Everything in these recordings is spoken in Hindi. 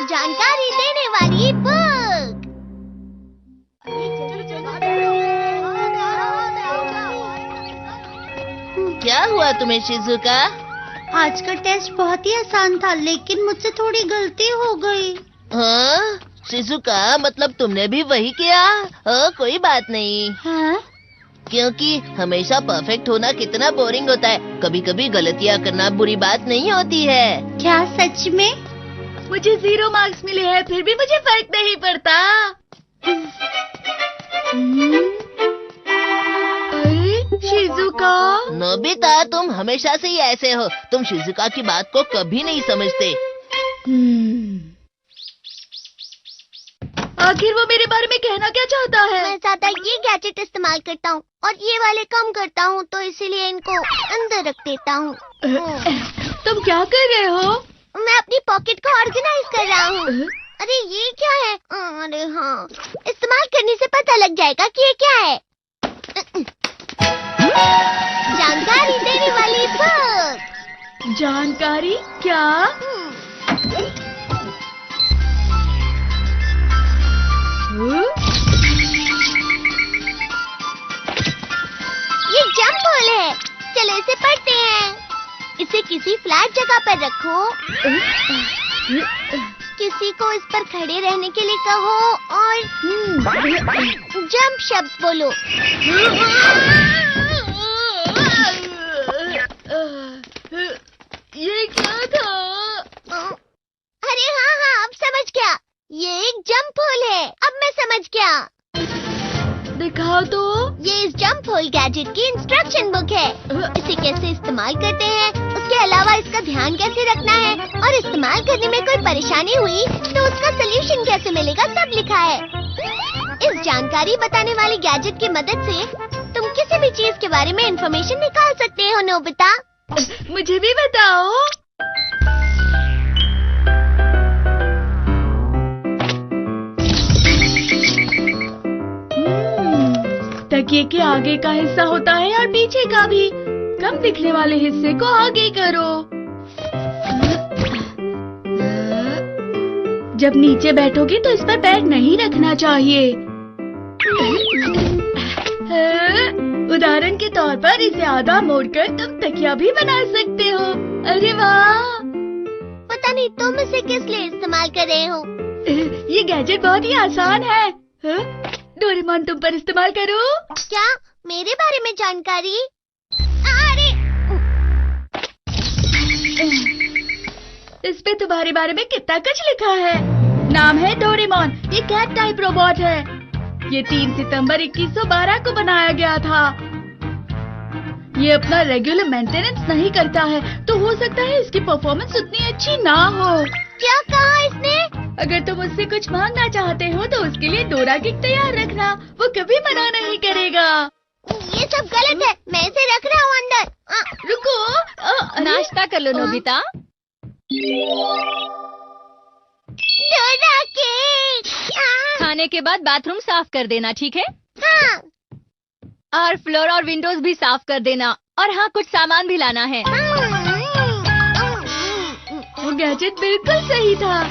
जानकारी देने वाली बुक। क्या हुआ तुम्हें शिजुका? आज का टेस्ट बहुत ही आसान था, लेकिन मुझसे थोड़ी गलती हो गई। हाँ शिजुका, मतलब तुमने भी वही किया? कोई बात नहीं। हाँ? क्योंकि हमेशा परफेक्ट होना कितना बोरिंग होता है। कभी कभी गलतियाँ करना बुरी बात नहीं होती है। क्या सच में? मुझे 0 मार्क्स मिले हैं, फिर भी मुझे फर्क नहीं पड़ता। अरे शिजुका। नोबिता, तुम हमेशा से ही ऐसे हो। तुम शिजुका की बात को कभी नहीं समझते। आखिर वो मेरे बारे में कहना क्या चाहता है? मैं ज्यादा ये गैजेट इस्तेमाल करता हूँ और ये वाले कम करता हूँ, तो इसीलिए इनको अंदर रख देता हूँ। तुम क्या कर रहे हो? मैं अपनी पॉकेट को ऑर्गेनाइज कर रहा हूँ। अरे ये क्या है? अरे हाँ, इस्तेमाल करने से पता लग जाएगा कि ये क्या है। जानकारी देने वाली बुक। जानकारी क्या? ये जंप होल है। चलो इसे पढ़ते हैं। इसे किसी फ्लैट जगह पर रखो। किसी को इस पर खड़े रहने के लिए कहो और जंप शब्द बोलो। ये क्या था? अरे हाँ हाँ, अब समझ गया। ये एक जंप होल है। अब मैं समझ गया। दिखाओ तो। ये इस जंप होल गैजेट की इंस्ट्रक्शन बुक है। इसे कैसे इस्तेमाल करते हैं, उसके अलावा इसका ध्यान कैसे रखना है और इस्तेमाल करने में कोई परेशानी हुई तो उसका सलूशन कैसे मिलेगा, सब लिखा है। इस जानकारी बताने वाली गैजेट की मदद से तुम किसी भी चीज के बारे में इंफॉर्मेशन निकाल सकते हो। नोबिता, मुझे भी बताओ। तकिए के आगे का हिस्सा होता है और पीछे का भी। कम दिखने वाले हिस्से को आगे करो। जब नीचे बैठोगे तो इस पर पैर नहीं रखना चाहिए। उदाहरण के तौर पर इसे आधा मोड़कर तुम तकिया भी बना सकते हो। अरे वाह! पता नहीं तुम इसे किस लिए इस्तेमाल कर रहे हो। ये गैजेट बहुत ही आसान है। डोरेमोन, तुम पर इस्तेमाल करो। क्या? मेरे बारे में जानकारी? अरे इस पे तुम्हारे बारे में कितना कुछ लिखा है। नाम है डोरेमोन। ये कैट टाइप रोबोट है। ये 3 सितंबर 2112 को बनाया गया था। ये अपना रेगुलर मेंटेनेंस नहीं करता है, तो हो सकता है इसकी परफॉर्मेंस उतनी अच्छी ना हो। क्या कहा इसने? अगर तुम उससे कुछ मांगना चाहते हो तो उसके लिए डोरा किक तैयार रखना। वो कभी मना नहीं करेगा। ये सब गलत है। मैं इसे रख रहा हूँ अंदर। रुको, नाश्ता कर लो नोबिता। Dora cake. खाने के बाद बाथरूम साफ कर देना, ठीक है? हाँ। और फ्लोर और विंडोज भी साफ कर देना। और हाँ, कुछ सामान भी लाना है। वो गैजेट बिल्कुल सही था।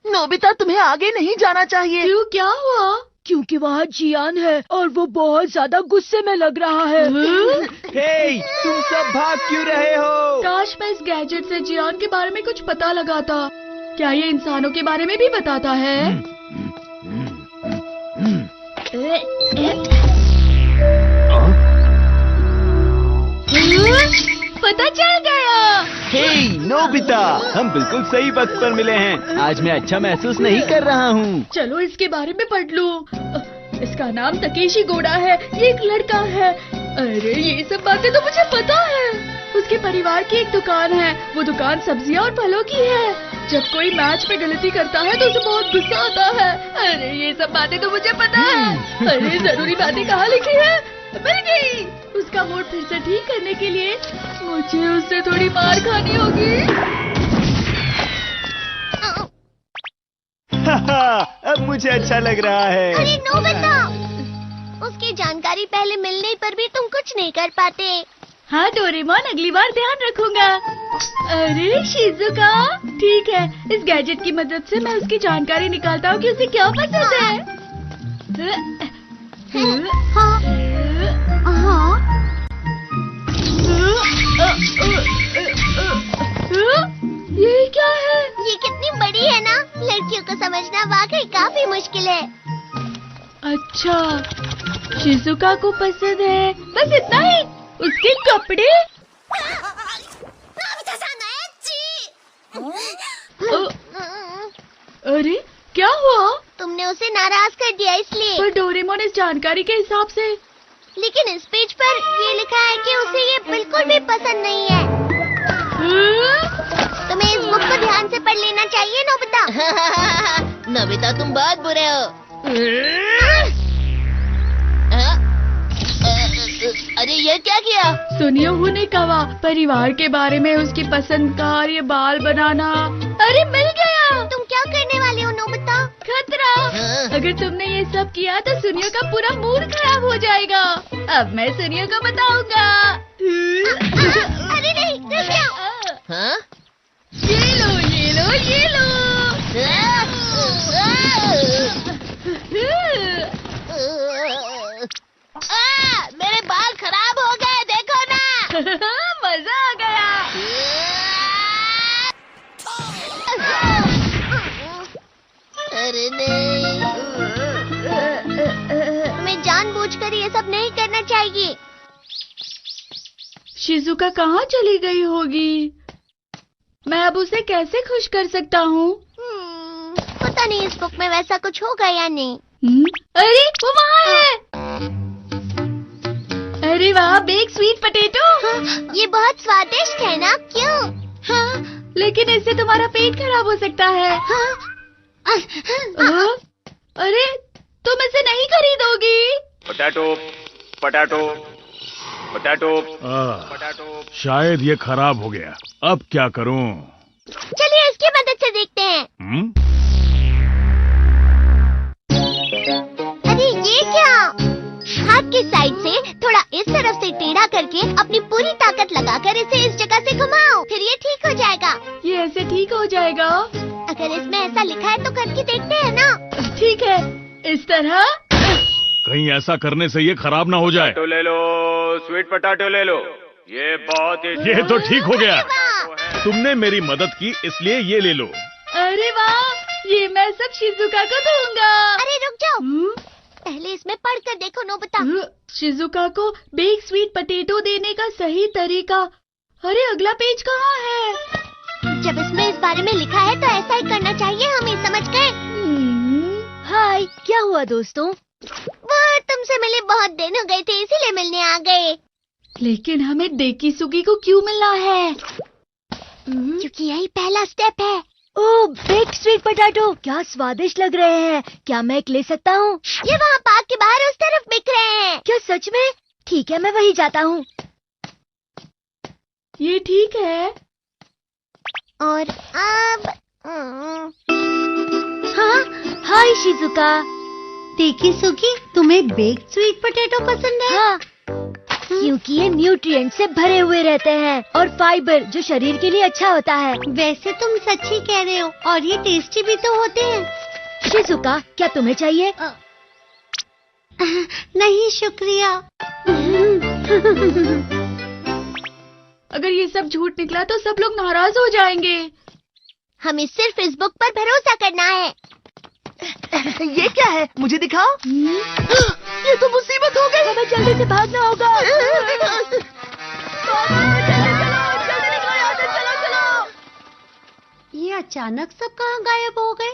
नोबिता, तुम्हें आगे नहीं जाना चाहिए। क्यों, क्या हुआ? क्योंकि वहाँ जियान है और वो बहुत ज्यादा गुस्से में लग रहा है। हे, तुम सब भाग क्यों रहे हो? काश मैं इस गैजेट से जियान के बारे में कुछ पता लगाता। क्या ये इंसानों के बारे में भी बताता है? पता चल गया। हे नोबिता, हम बिल्कुल सही वक्त पर मिले हैं। आज मैं अच्छा महसूस नहीं कर रहा हूँ। चलो इसके बारे में पढ़ लूं। इसका नाम तकेशी गोडा है। ये एक लड़का है। अरे ये सब बातें तो मुझे पता है। उसके परिवार की एक दुकान है। वो दुकान सब्जियां और फलों की है। जब कोई मैच में गलती करता है तो उसे बहुत गुस्सा आता है। अरे ये सब बातें तो मुझे पता है। अरे जरूरी बातें कहाँ लिखी है? मिल गई। उसका मूड फिर से ठीक करने के लिए मुझे उससे थोड़ी मार खानी होगी। अब मुझे अच्छा लग रहा है। अरे नोबिता, उसकी जानकारी पहले मिलने पर भी तुम कुछ नहीं कर पाते। हाँ डोरेमोन, अगली बार ध्यान रखूंगा। अरे शिजुका, ठीक है, इस गैजेट की मदद से मैं उसकी जानकारी निकालता हूँ कि उसे क्या पसंद है। हाँ, हाँ। ये क्या है? ये कितनी बड़ी है ना, लड़कियों को समझना वाकई काफी मुश्किल है। अच्छा, शिजुका को पसंद है, बस इतना ही। उसके कपड़े? अरे क्या हुआ? तुमने उसे नाराज कर दिया इसलिए। पर डोरेमोन इस जानकारी के हिसाब से। लेकिन इस पेज पर ये लिखा है कि उसे ये बिल्कुल भी पसंद नहीं है। तुम्हें इस बुक को ध्यान से पढ़ लेना चाहिए नोबिता। नोबिता तुम बहुत बुरे हो। अरे ये क्या किया? सुनियो ने कहा परिवार के बारे में उसकी पसंद का और ये बाल बनाना। अरे मिल गया। तुम क्या करने वाले हो नोबिता? खतरा। अगर तुमने ये सब किया तो सुनियो का पूरा मूड खराब हो जाएगा। अब मैं सुनियो को बताऊंगा। अरे नहीं, रुक जाओ। हाँ? ये लो, ये लो, ये लो। मेरे बाल खराब हो गए, देखो ना। मजा आ गया। अरे नहीं। तुम्हें जानबूझकर ये सब नहीं करना चाहिए। शिजुका कहाँ चली गई होगी? मैं अब उसे कैसे खुश कर सकता हूँ? पता नहीं इस बुक में वैसा कुछ होगा या नहीं। अरे वो वहाँ है। अरे वाह, बेक स्वीट पोटैटो। हाँ, ये बहुत स्वादिष्ट है ना, क्यों? हाँ, लेकिन इससे तुम्हारा पेट खराब हो सकता है। हाँ, अरे तुम इसे नहीं खरीदोगी? Potato, potato, potato, potato. शायद ये खराब हो गया। अब क्या करूं? चलिए इसकी मदद से देखते हैं। अरे ये क्या? हाथ की साइड से थोड़ा इस तरफ से टेढ़ा करके अपनी पूरी ताकत लगाकर इसे इस जगह से घुमाओ, फिर ये ठीक हो जाएगा। ये ऐसे ठीक हो जाएगा? अगर इसमें ऐसा लिखा है तो करके देखते हैं ना। ठीक है, इस तरह। कहीं ऐसा करने से ये खराब ना हो जाए। तो ले लो, स्वीट पोटैटो ले लो। ये बहुत ही। ये तो ठीक हो गया। तुमने मेरी मदद की इसलिए ये ले लो। अरे वाह, ये मैं सब शिजुका को दूंगा। अरे रुक जाओ, पहले इसमें पढ़कर देखो नोबिता। शिजुका को बेक स्वीट पोटैटो देने का सही तरीका। अरे अगला पेज कहाँ है? जब इसमें इस बारे में लिखा है तो ऐसा ही करना चाहिए, हमें समझ गए। हाय, क्या हुआ दोस्तों? वो तुमसे मिले बहुत दिन हो गए थे, इसीलिए मिलने आ गए। लेकिन हमें डेकिसुगी को क्यों मिलना है? क्योंकि यही पहला स्टेप है। ओह, बेक स्वीट पोटैटो, क्या स्वादिष्ट लग रहे हैं। क्या मैं एक ले सकता हूँ? ये वहाँ पार्क के बाहर उस तरफ बिक रहे हैं। क्या सच में? ठीक है, मैं वहीं जाता हूँ। ये ठीक है। और अब हाँ, हाय शिजुका। डेकिसुगी, तुम्हें बेक स्वीट पोटैटो पसंद है? हाँ, क्योंकि ये न्यूट्रिएंट से भरे हुए रहते हैं और फाइबर जो शरीर के लिए अच्छा होता है। वैसे तुम सच ही कह रहे हो, और ये टेस्टी भी तो होते हैं। शिजुका, क्या तुम्हें चाहिए? नहीं शुक्रिया। अगर ये सब झूठ निकला तो सब लोग नाराज हो जाएंगे। हमें सिर्फ इस बुक पर भरोसा करना है। ये क्या है? मुझे दिखाओ। ये तो मुसीबत हो गई। हमें जल्दी से भागना होगा। ये अचानक सब कहाँ गायब हो गए?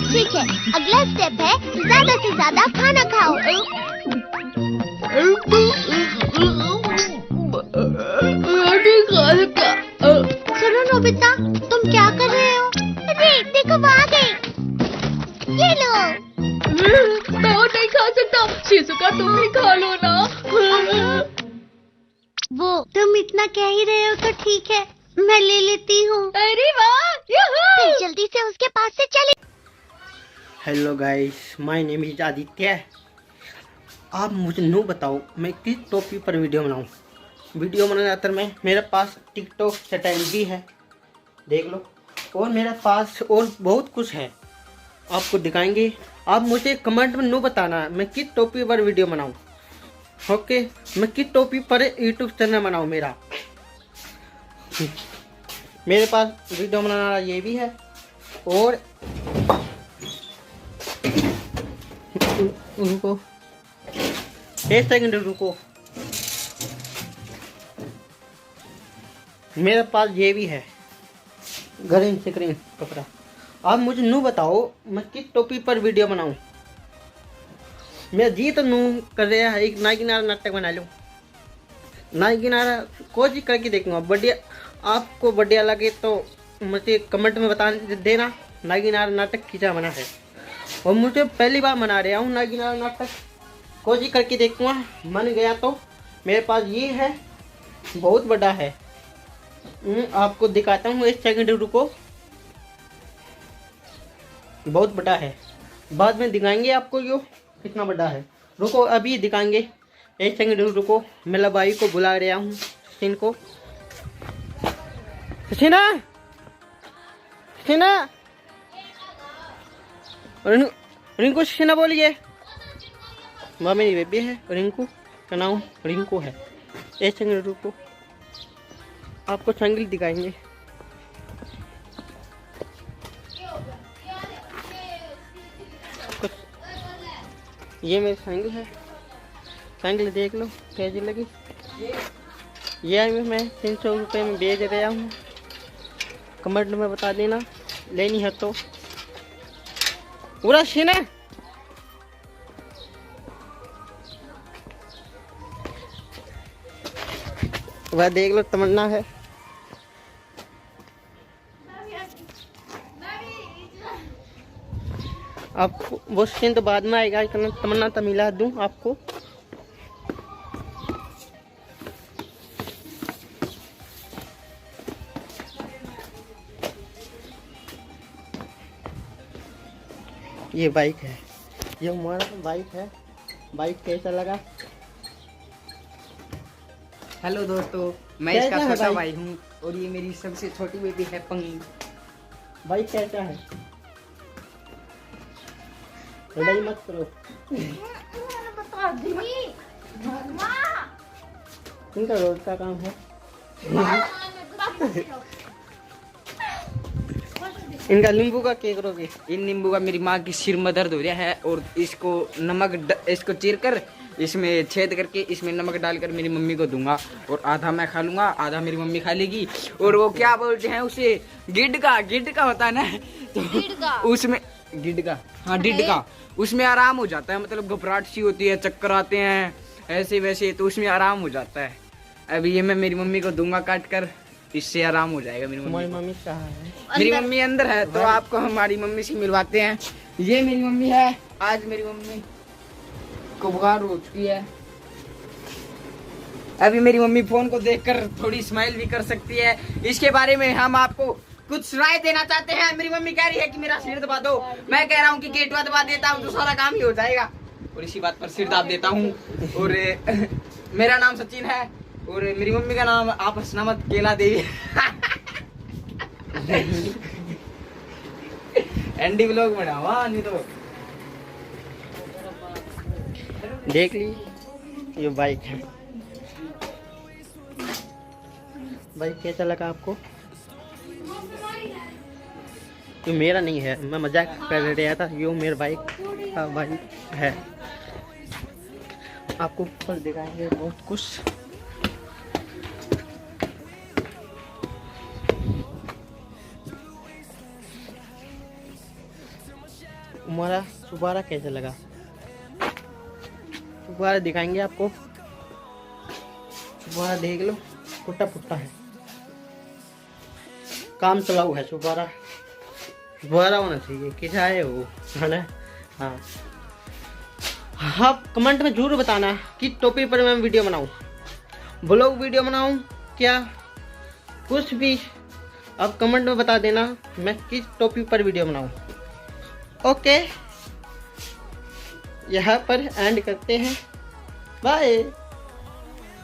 ठीक है, अगला स्टेप है ज्यादा से ज्यादा खाना खाओ। सुनो नोबिता, तुम क्या कर रहे हो? अरे देखो वो आ गई। ये लो। मैं और नहीं खा सकता। शिजुका तुम भी खा लो ना। वो तुम इतना कह ही रहे हो तो ठीक है, मैं ले लेती हूँ। अरे वाह, फिर जल्दी से उसके पास से चले। Hello guys, my name is Aditya. आप मुझे नो बताओ मैं किस टॉपिक पर वीडियो बनाऊं। वीडियो बनाने आता मैं, मेरे पास टिकटॉक चैनल भी है, देख लो, और मेरे पास और बहुत कुछ है, आपको दिखाएंगे। आप मुझे कमेंट में नो बताना मैं किस टॉपिक पर वीडियो बनाऊं। ओके, मैं किस टॉपिक पर यूट्यूब चैनल बनाऊं मेरा। मेरे पास वीडियो बनाना ये भी है, और रुको 1 सेकंड रुको, मेरे पास ये भी है ग्रीन स्क्रीन कपड़ा। आप मुझे नू बताओ मैं किस टॉपिक पर वीडियो बनाऊं। मेरा जी तो नू कर रहा है एक नाई किनारा नाटक बना लो, नाई किनारा कोशिश करके देखूंगा। बढ़िया, आपको बढ़िया लगे तो मुझे कमेंट में बता देना नाई किनारा नाटक खींचा बना है। और मुझे पहली बार बना रहा हूँ नाई किनारा नाटक, कोशिश करके देखूंगा, मन गया तो। मेरे पास ये है, बहुत बड़ा है, आपको दिखाता हूँ 1 सेकंड रुको, बहुत बड़ा है, बाद में दिखाएंगे आपको यो कितना बड़ा है। रुको अभी दिखाएंगे, 1 सेकंड रुको, मैं भाई को बुला रहा हूँ, सचिन को। सचिना, सचिना, रिंकू सचिना बोलिए। मेरी बेबी है रिंकू, का नाम रिंकू है। 1 सेकंड रुको, आपको संगील दिखाएंगे। ये मेरी साइकिल है, साइकिल देख लो कैसी लगी। ये मैं 300 रुपये में बेच रहा हूँ, कमेंट में बता देना लेनी है तो। पूरा सीन है, वह देख लो, तमन्ना है। आपको वो सीन तो बाद में आएगा, तमन्ना तो मिला दूं आपको। ये बाइक है, ये हमारा बाइक है। बाइक कैसा लगा? हेलो दोस्तों, मैं इसका छोटा भाई हूँ और ये मेरी सबसे छोटी बेबी है पंगी। बाइक कैसा है? लड़ाई मत करो, इनका रोज का काम है। इनका नींबू का क्या करोगे? इन नींबू का मेरी माँ की सिर में दर्द हो रहा है और इसको इसको चीर कर इसमें छेद करके इसमें नमक डालकर मेरी मम्मी को दूंगा और आधा मैं खा लूंगा, आधा मेरी मम्मी खा लेगी। और वो क्या बोलते हैं उसे, गिड का होता है ना, तो उसमें गिड का उसमें आराम हो जाता है, मतलब घबराहट सी होती है, चक्कर आते हैं ऐसे वैसे, तो उसमें आराम हो जाता है। अभी ये मैं मेरी मम्मी को दूंगा काट कर, इससे आराम हो जाएगा। मेरी मम्मी कहाँ है? मेरी मम्मी अंदर है, तो आपको हमारी मम्मी से मिलवाते हैं। ये मेरी मम्मी है, आज मेरी मम्मी को बुखार हो चुकी है। अभी मेरी मम्मी फोन को देखकर थोड़ी स्माइल भी कर सकती है। इसके बारे में हम आपको कुछ राय देना चाहते हैं। मेरी मम्मी कह रही है कि मेरा सिर दबा दो, मैं कह रहा हूँ कि गेटवा दबा देता हूँ तो सारा काम ही हो जाएगा, और इसी बात पर सिर दाब देता हूँ। और मेरा नाम सचिन है और मेरी मम्मी का नाम आप हंसना मत, केला देवी। एंडी व्लॉग बनावा नहीं तो। देख ली, ये बाइक है। बाइक कैसा लगा आपको? ये मेरा नहीं है, मैं मजाक कर रहा था। ये मेरा बाइक का बाइक है, आपको ऊपर दिखाएंगे बहुत कुछ। हमारा सुबारा कैसा लगा, सुबारा दिखाएंगे आपको। सुबारा देख लो, फुटा फुटा है, काम चलाऊ है सुबारा। सुबारा होना चाहिए, किसा है वो, है ना? हाँ, आप कमेंट में जरूर बताना कि टॉपिक पर मैं वीडियो बनाऊं, ब्लॉग वीडियो बनाऊं क्या, कुछ भी आप कमेंट में बता देना मैं किस टॉपिक पर वीडियो बनाऊं। ओके, यहाँ पर एंड करते हैं। बाय।